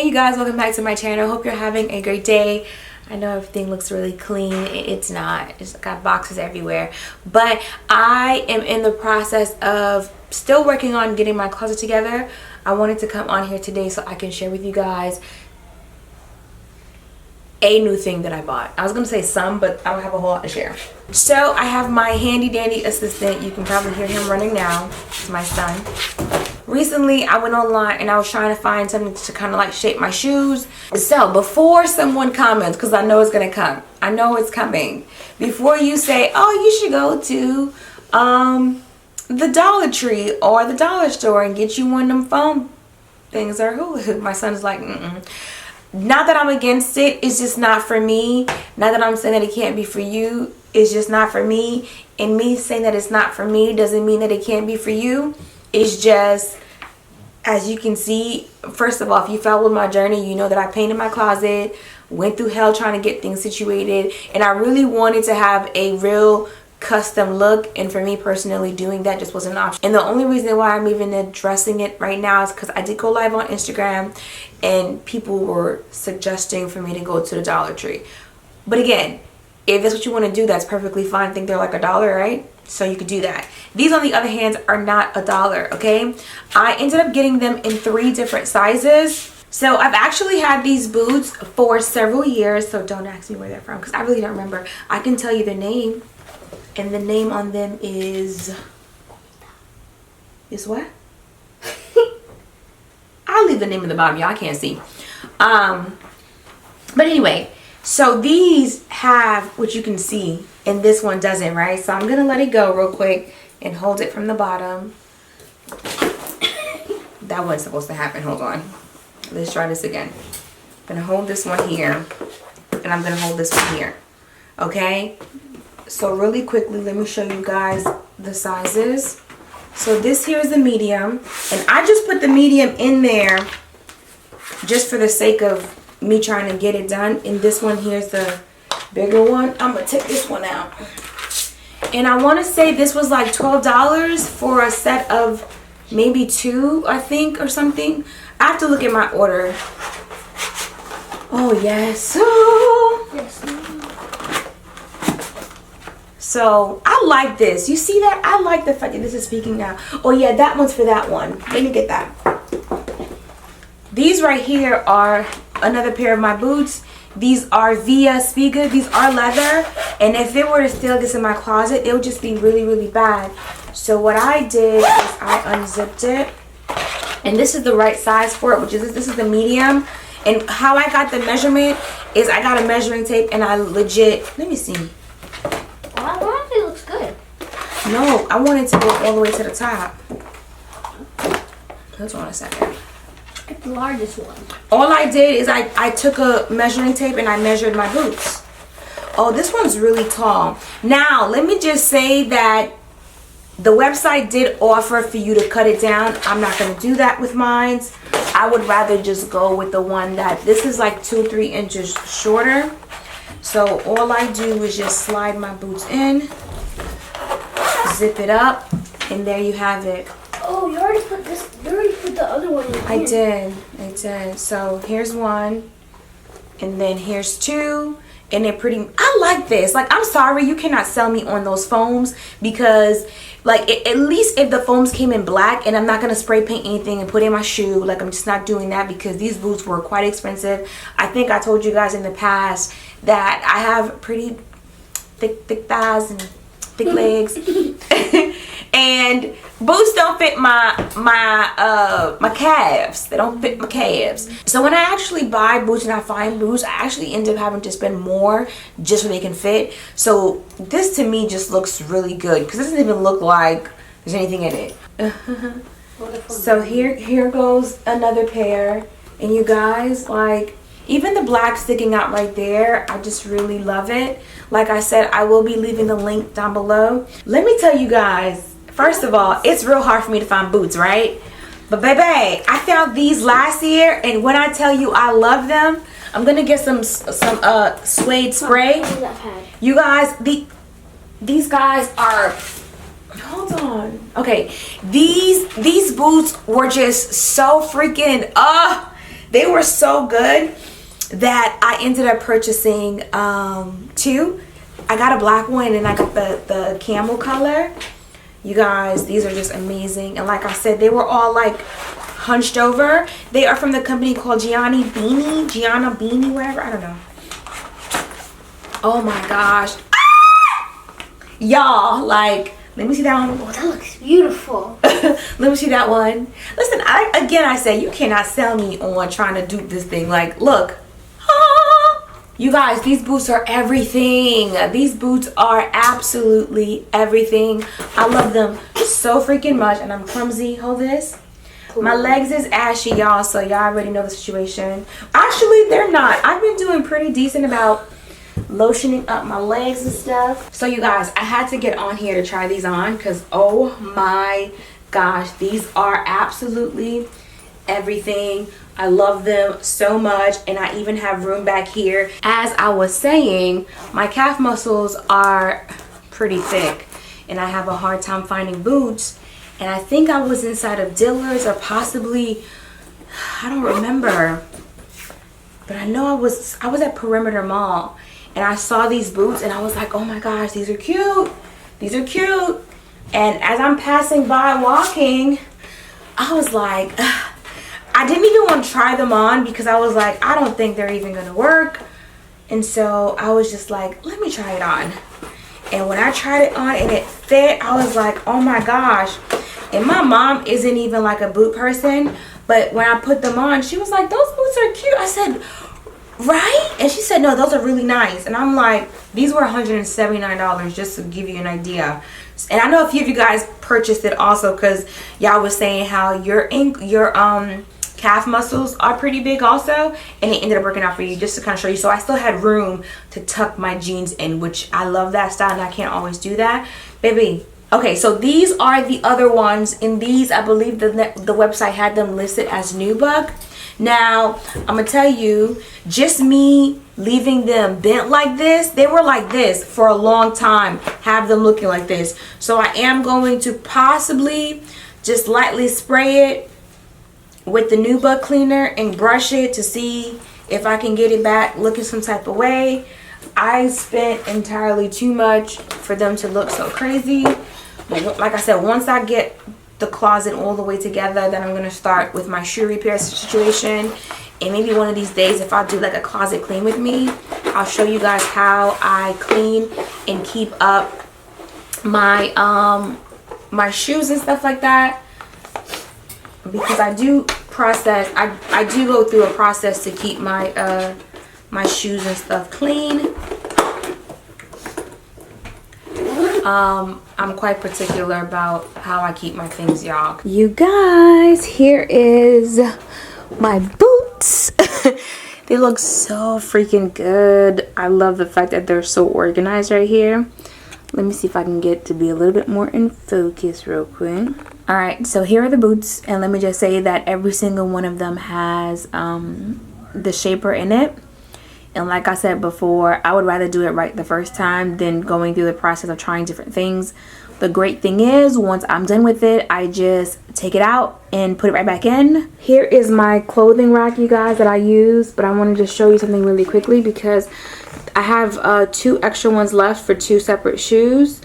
Hey you guys, welcome back to my channel. Hope you're having a great day. I know everything looks really clean. It's not. It's got boxes everywhere. But I am in the process of still working on getting my closet together. I wanted to come on here today so I can share with you guys a new thing that I bought. I was gonna say some, but I don't have a whole lot to share. So I have my handy dandy assistant. You can probably hear him running now. It's my son. Recently I went online and I was trying to find something to kind of like shape my shoes. So before someone comments, because I know it's gonna come, I know it's coming, before you say, oh, you should go to the Dollar Tree or the dollar store and get you one of them foam things or Hulu. My son's like, not that I'm against it, it's just not for me. Not that I'm saying that it can't be for you, it's just not for me. And me saying that it's not for me doesn't mean that it can't be for you. It's just, as you can see, first of all, if you followed my journey, you know that I painted my closet, went through hell trying to get things situated, and I really wanted to have a real custom look, and for me personally, doing that just wasn't an option. And the only reason why I'm even addressing it right now is because I did go live on Instagram and people were suggesting for me to go to the Dollar Tree. But again, if that's what you want to do, that's perfectly fine. I think they're like $1, right? So you could do that. These, on the other hand, are not $1, okay? I ended up getting them in 3 different sizes. So I've actually had these boots for several years, so don't ask me where they're from because I really don't remember. I can tell you the name, and the name on them is what? I'll leave the name in the bottom, y'all. I can't see. But anyway, so these have what you can see, and this one doesn't, right? So I'm gonna let it go real quick and hold it from the bottom. That wasn't supposed to happen. Hold on. Let's try this again. I'm gonna hold this one here, and I'm gonna hold this one here. Okay? So really quickly, let me show you guys the sizes. So this here is the medium, and I just put the medium in there just for the sake of me trying to get it done. And this one here's the bigger one. I'm gonna take this one out, and I want to say this was like $12 for a set of maybe 2, I think, or something. I have to look at my order. Oh yes. Yes. So I like this. You see that? I like the fact that this is speaking now. Oh yeah, that one's for that one. Let me get that. These right here are another pair of my boots. These are Via Spiga. These are leather. And if they were to steal this in my closet, it would just be really, really bad. So what I did is I unzipped it. And this is the right size for it, which is this is the medium. And how I got the measurement is I got a measuring tape and I legit, let me see. It looks good. No, I wanted to go all the way to the top. Hold on a second. It's the largest one. All I did is I took a measuring tape and I measured my boots. Oh, this one's really tall. Now, let me just say that the website did offer for you to cut it down. I'm not going to do that with mine. I would rather just go with the one that, this is like 2-3 inches shorter. So all I do is just slide my boots in, zip it up, and there you have it. Oh, you already put this, you already put the other one in here. I did. So here's one, and then here's 2, and they're pretty, I like this. Like, I'm sorry, you cannot sell me on those foams because, like, at least if the foams came in black, and I'm not going to spray paint anything and put in my shoe, like, I'm just not doing that because these boots were quite expensive. I think I told you guys in the past that I have pretty thick thighs and thick legs. And boots don't fit my calves. They don't fit my calves. So when I actually buy boots and I find boots, I actually end up having to spend more just so they can fit. So this to me just looks really good because it doesn't even look like there's anything in it. So here goes another pair, and you guys, like, even the black sticking out right there, I just really love it. Like I said, I will be leaving the link down below. Let me tell you guys, first of all, it's real hard for me to find boots, right? But baby, I found these last year, and when I tell you I love them, I'm gonna get some suede spray. You guys, these guys are, hold on. Okay, these boots were just so freaking They were so good that I ended up purchasing 2. I got a black one and I got the camel color. You guys, these are just amazing. And like I said, they were all like hunched over. They are from the company called Gianna Beanie, whatever. I don't know. Oh my gosh. Ah! Y'all, like, let me see that one. Oh, that looks beautiful. Let me see that one. Listen, I say you cannot sell me on trying to dupe this thing. Like, look. Ah! You guys, these boots are everything. These boots are absolutely everything. I love them so freaking much. And I'm clumsy. Hold this. My legs is ashy, y'all. So y'all already know the situation. Actually, they're not. I've been doing pretty decent about lotioning up my legs and stuff. So you guys, I had to get on here to try these on because oh my gosh, these are absolutely everything. I love them so much, and I even have room back here. As I was saying, my calf muscles are pretty thick and I have a hard time finding boots, and I think I was inside of Dillard's or possibly, I don't remember, but I know I was at Perimeter Mall. And I saw these boots and I was like, oh my gosh, these are cute. These are cute. And as I'm passing by walking, I was like, ugh. I didn't even want to try them on because I was like, I don't think they're even going to work. And so I was just like, let me try it on. And when I tried it on and it fit, I was like, oh my gosh. And my mom isn't even like a boot person. But when I put them on, she was like, those boots are cute. I said, right? And she said, no, those are really nice. And I'm like, these were $179 just to give you an idea. And I know a few of you guys purchased it also because y'all was saying how your calf muscles are pretty big also, and it ended up working out for you, just to kind of show you. So I still had room to tuck my jeans in, which I love that style and I can't always do that, baby. Okay, so these are the other ones. In these, I believe the website had them listed as nubuck. Now, I'm going to tell you, just me leaving them bent like this, they were like this for a long time, have them looking like this. So I am going to possibly just lightly spray it with the nubuck cleaner and brush it to see if I can get it back looking some type of way. I spent entirely too much for them to look so crazy. But like I said, once I get the closet all the way together, then I'm going to start with my shoe repair situation. And maybe one of these days, if I do like a closet clean with me, I'll show you guys how I clean and keep up my my shoes and stuff like that, because I do process, I do go through a process to keep my my shoes and stuff clean. I'm quite particular about how I keep my things, y'all. You guys, here is my boots. They look so freaking good. I love the fact that they're so organized right here. Let me see if I can get to be a little bit more in focus real quick. All right, so here are the boots, and let me just say that every single one of them has the shaper in it. And like I said before, I would rather do it right the first time than going through the process of trying different things. The great thing is, once I'm done with it, I just take it out and put it right back in. Here is my clothing rack, you guys, that I use. But I wanted to show you something really quickly because I have 2 extra ones left for 2 separate shoes.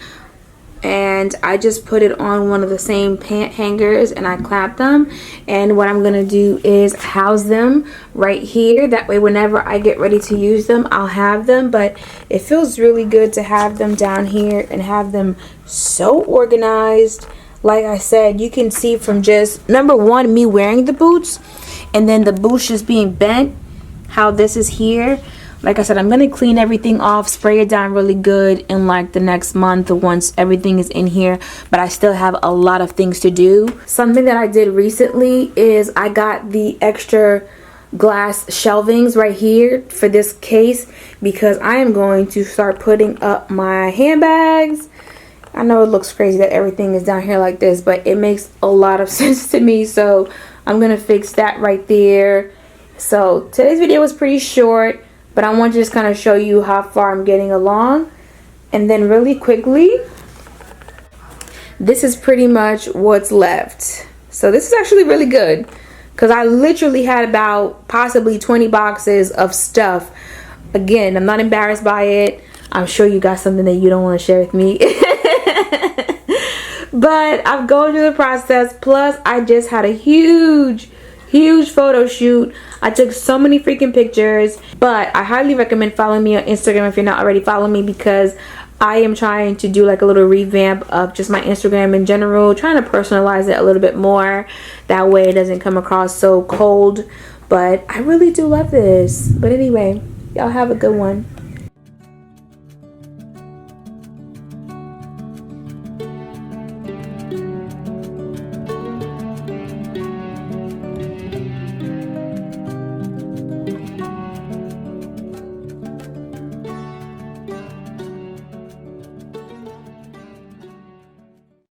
And I just put it on one of the same pant hangers and I clamped them. And what I'm going to do is house them right here. That way whenever I get ready to use them, I'll have them. But it feels really good to have them down here and have them so organized. Like I said, you can see from just, number one, me wearing the boots and then the boots just being bent, how this is here. Like I said, I'm going to clean everything off, spray it down really good in like the next month once everything is in here. But I still have a lot of things to do. Something that I did recently is I got the extra glass shelvings right here for this case because I am going to start putting up my handbags. I know it looks crazy that everything is down here like this, but it makes a lot of sense to me. So I'm going to fix that right there. So today's video was pretty short, but I want to just kind of show you how far I'm getting along. And then really quickly, this is pretty much what's left. So this is actually really good. because I literally had about possibly 20 boxes of stuff. Again, I'm not embarrassed by it. I'm sure you got something that you don't want to share with me. But I've gone through the process. Plus, I just had a huge photo shoot. I took so many freaking pictures. But I highly recommend following me on Instagram if you're not already following me, because I am trying to do like a little revamp of just my Instagram in general, trying to personalize it a little bit more. That way it doesn't come across so cold. But I really do love this. But anyway, y'all have a good one.